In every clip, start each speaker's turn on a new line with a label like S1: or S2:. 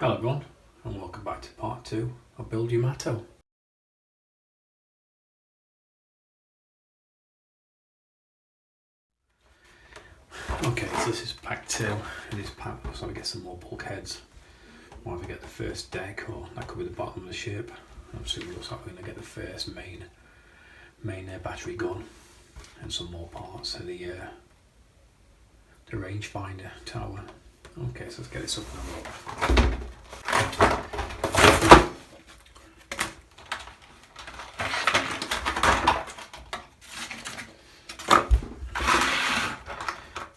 S1: Hello everyone, and welcome back to part 2 of Build Yamato. Okay, so this is pack 2. In this pack we'll sort of get some more bulkheads. We'll either get the first deck, or that could be the bottom of the ship. Obviously it looks like we're going to get the first main battery gun, and some more parts of the rangefinder tower. Okay, so let's get this up and up.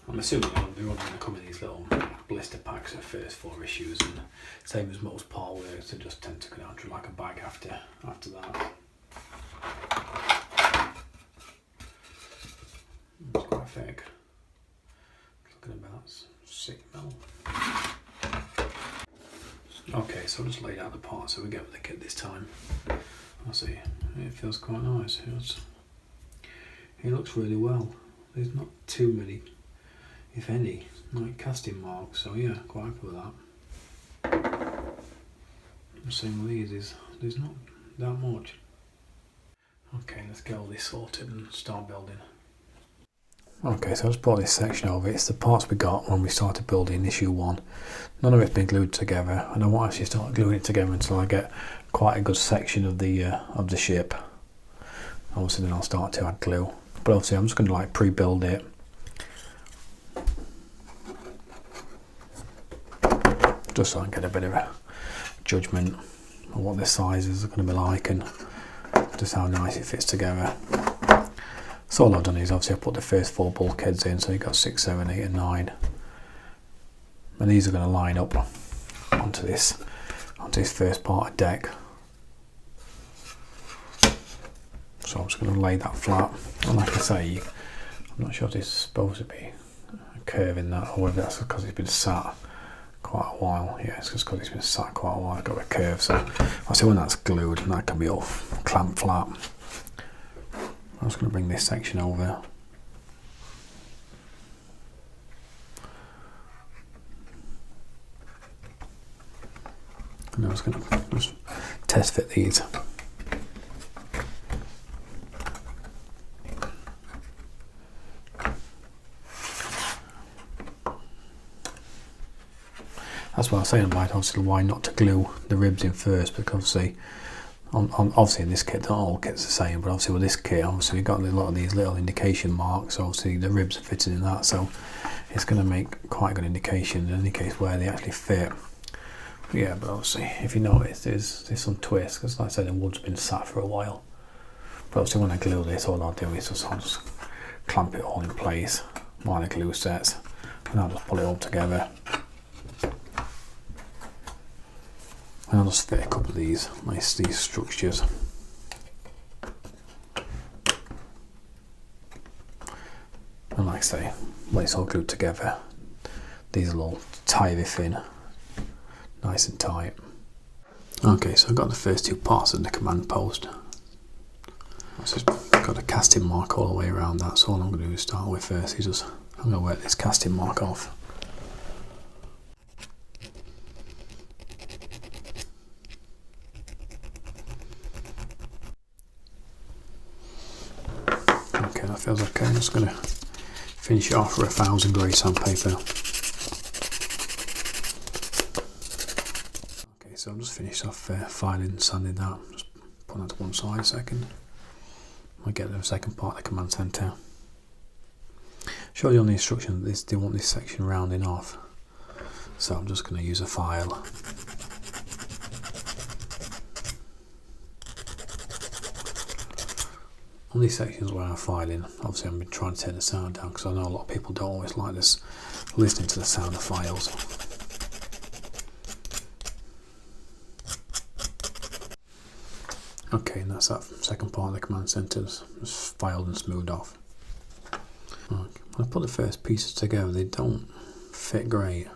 S1: I'm assuming they're only going to come in these little blister packs of first 4 issues, and same as most part works, they just tend to go down to like a bag after that. It's quite thick. Looking about 6 mil. Okay, so I'll just lay out the parts so we get with the kit this time. I'll see. It feels quite nice. It looks really well. There's not too many, if any, like casting marks, so yeah, quite happy with that. The same with these, there's not that much. Okay, let's get all this sorted and start building. Okay, so I just brought this section over. It's the parts we got when we started building issue 1. None of it's been glued together, and I won't actually start gluing it together until I get quite a good section of the ship. Obviously then I'll start to add glue, but obviously I'm just going to like pre-build it. Just so I can get a bit of a judgment on what the sizes are going to be like and just how nice it fits together. So all I've done is obviously I put the first 4 bulkheads in, so you've got 6, 7, 8 and 9. And these are going to line up onto this first part of deck. So I'm just going to lay that flat. And like I say, I'm not sure if this is supposed to be a curve in that, or whether that's because it's been sat quite a while. Yeah, it's just because it's been sat quite a while. I've got a curve, so I'll see when that's glued, and that can be all clamped flat. I'm just going to bring this section over. And I'm just going to just test fit these. That's what I was saying about obviously why not to glue the ribs in first, because obviously in this kit, not all kits the same, but obviously with this kit, obviously we've got a lot of these little indication marks. Obviously the ribs are fitted in that, so it's going to make quite a good indication in any case where they actually fit. But yeah, but obviously if you notice there's some twists, because like I said, the wood's been sat for a while. But obviously when I glue this, all I'll do is I'll just clamp it all in place while the glue sets, and I'll just pull it all together. And I'll just fit a couple of these structures. And like I say, when it's all glued together, these will all tie this in nice and tight. Okay, so I've got the first 2 parts of the command post. I've just got a casting mark all the way around that, so all I'm going to do is start with first is just, I'm going to work this casting mark off. Okay, that feels okay. I'm just going to finish it off with 1000 grey sandpaper. Okay, so I'm just finished off filing and sanding that. Just put that to one side a second. I'll get the second part of the command centre. Show you on the instructions they want this section rounding off, so I'm just going to use a file. On these sections where I'm filing, obviously I've been trying to turn the sound down, because I know a lot of people don't always like this, listening to the sound of files. Okay, and that's that second part of the command centre, just filed and smoothed off. When I put the first pieces together, they don't fit great,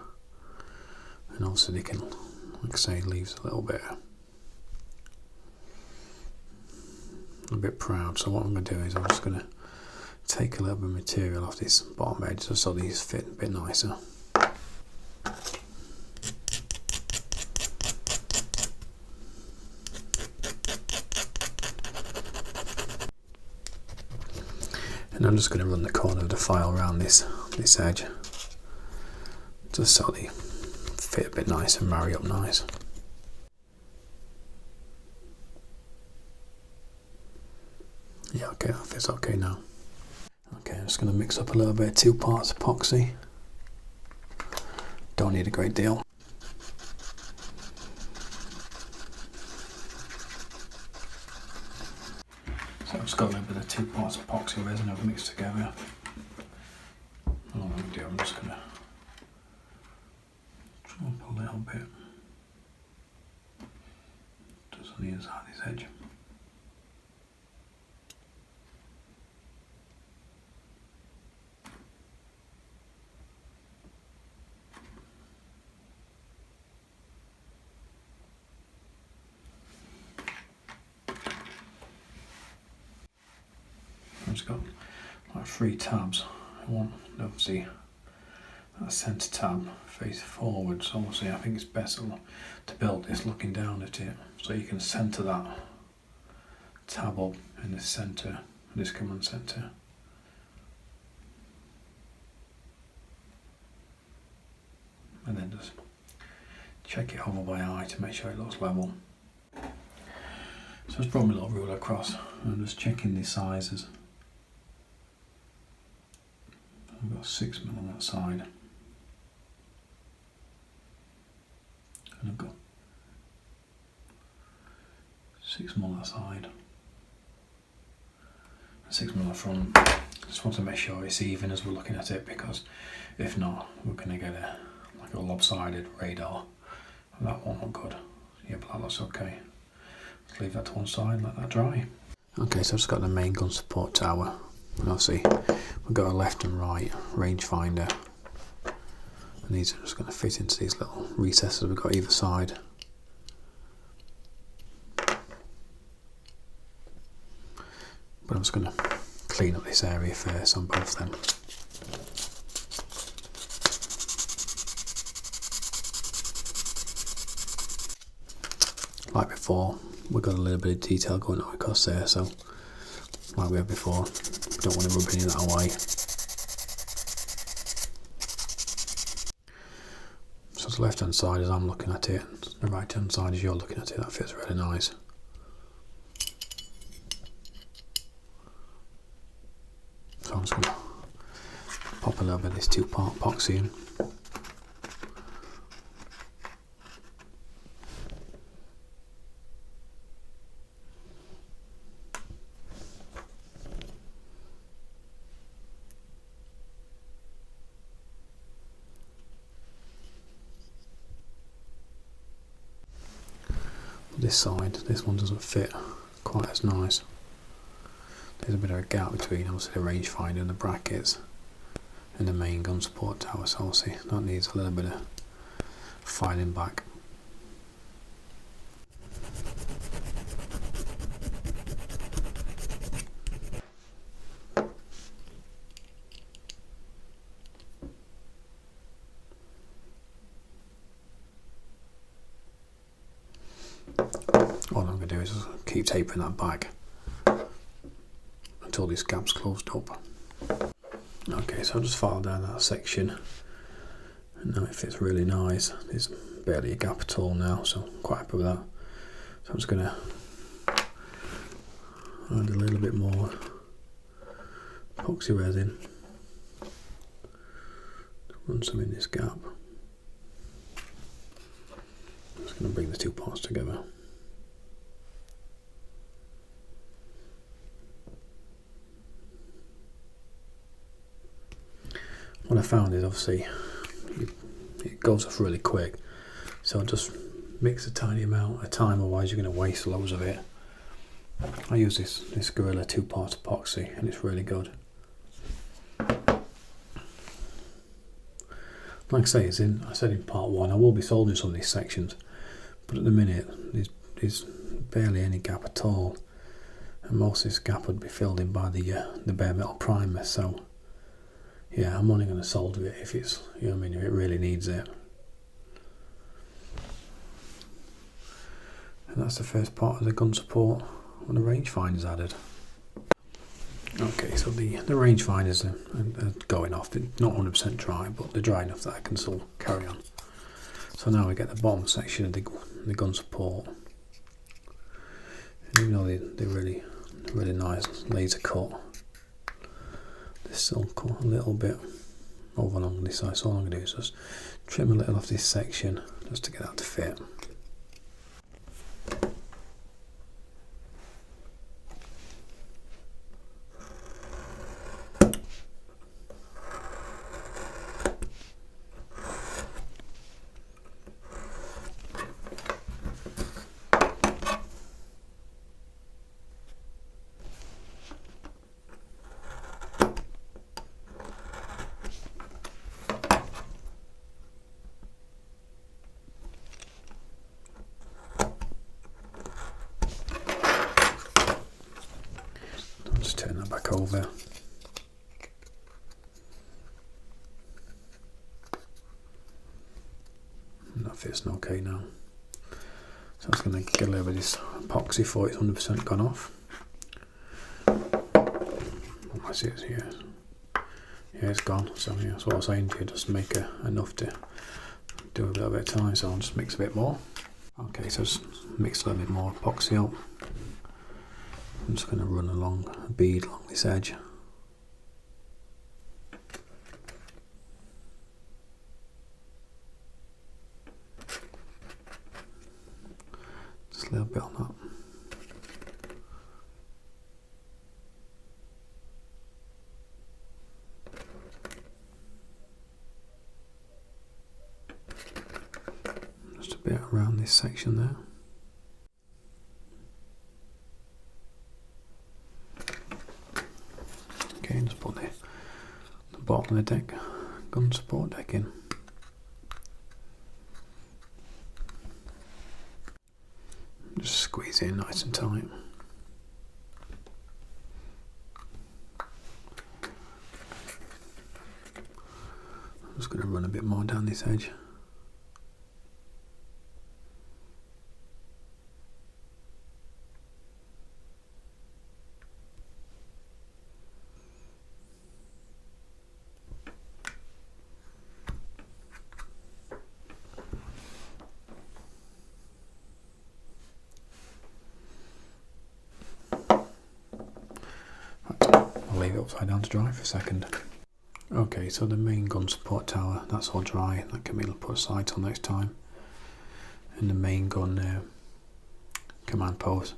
S1: and obviously they can, like I say, leaves a little bit proud. So what I'm going to do is I'm just going to take a little bit of material off this bottom edge just so these fit a bit nicer. And I'm just going to run the corner of the file around this edge, just so they fit a bit nice and marry up nice. Yeah, okay, that fits okay now. Okay, I'm just going to mix up a little bit of 2 parts epoxy. Don't need a great deal. So I've just got a little bit of 2 parts epoxy resin I've mixed together. What I'm going to do, I'm just going to drop a little bit just on the inside of this edge. I've just got like 3 tabs. I want obviously that centre tab face forward, so obviously I think it's best to build this looking down at it, so you can centre that tab up in the centre, this command centre. And then just check it over by eye to make sure it looks level. So I've brought my little ruler across and I'm just checking the sizes. I've got 6mm on that side, and I've got 6mm on that side, and 6mm on the front. Just want to make sure it's even as we're looking at it, because if not, we're going to get like a lopsided radar, and that won't look good. Yeah, but that looks okay. Let's leave that to one side and let that dry. Okay, so I've just got the main gun support tower. And obviously we've got a left and right rangefinder, and these are just going to fit into these little recesses we've got either side. But I'm just going to clean up this area first on both of them. Like before, we've got a little bit of detail going on across there, so like we had before, we don't want to rub any of that away. So the left hand side as I'm looking at it, the right hand side as you're looking at it, that fits really nice. So I'm just going to pop a little bit of this 2-part epoxy in. This side, this one doesn't fit quite as nice. There's a bit of a gap between obviously the rangefinder and the brackets and the main gun support tower, so obviously that needs a little bit of filing back. All I'm going to do is just keep tapering that back until this gap's closed up. Okay, so I'll just file down that section, and now it fits really nice. There's barely a gap at all now, so I'm quite happy with that. So I'm just going to add a little bit more epoxy resin, run some in this gap. I'm just going to bring the 2 parts together. What I found is obviously it goes off really quick, so just mix a tiny amount at a time, otherwise you're going to waste loads of it. I use this Gorilla 2-part epoxy and it's really good. Like I say, I said in part 1, I will be soldering some of these sections, but at the minute there's barely any gap at all, and most of this gap would be filled in by the bare metal primer. So yeah, I'm only going to solder it if it's, you know what I mean, if it really needs it. And that's the first part of the gun support when the rangefinder's added. Okay, so the rangefinders are going off. They're not 100% dry, but they're dry enough that I can still carry on. So now we get the bottom section of the gun support. And even though they're really nice laser cut, they're still cut a little bit over along this side. So all I'm going to do is just trim a little off this section just to get that to fit. Just turn that back over. And that fits okay now. So I'm just going to get a little bit of this epoxy before it's 100% gone off. I see it's here. Yeah, it's gone. So yeah, that's what I was saying to you, just make enough to do a little bit of time. So I'll just mix a bit more. Okay, so just mix a little bit more epoxy up. I'm just going to run along a bead along this edge. Just a little bit on that. Just a bit around this section there. Okay, just put the bottom of the deck, gun support deck in. Just squeeze in nice and tight. I'm just going to run a bit more down this edge. Leave it upside down to dry for a second. Okay, so the main gun support tower, that's all dry. That can be put aside till next time. And the main gun command post,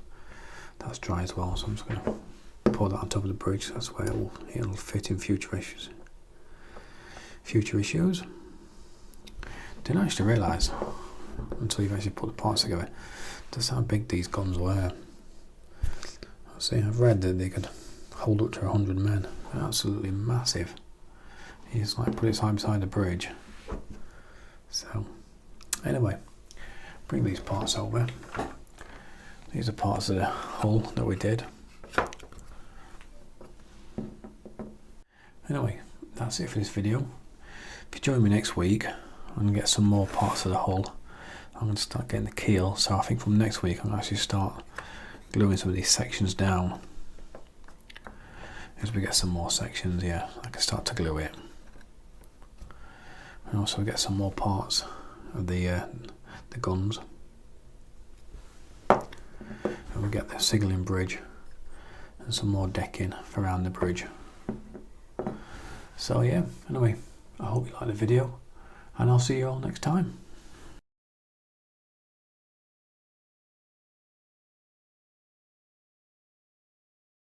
S1: that's dry as well. So I'm just going to pour that on top of the bridge. That's where it'll fit in future issues. Didn't actually realise until you've actually put the parts together just how big these guns were. See, I've read that they could hold up to 100 men. They're absolutely massive. You just put it side beside the bridge. So anyway, bring these parts over. These are parts of the hull that we did. Anyway, that's it for this video. If you join me next week, I'm going to get some more parts of the hull. I'm going to start getting the keel, so I think from next week I'm going to actually start gluing some of these sections down. As we get some more sections, yeah, I can start to glue it. And also get some more parts of the guns. And we get the signalling bridge and some more decking around the bridge. So yeah, anyway, I hope you liked the video and I'll see you all next time.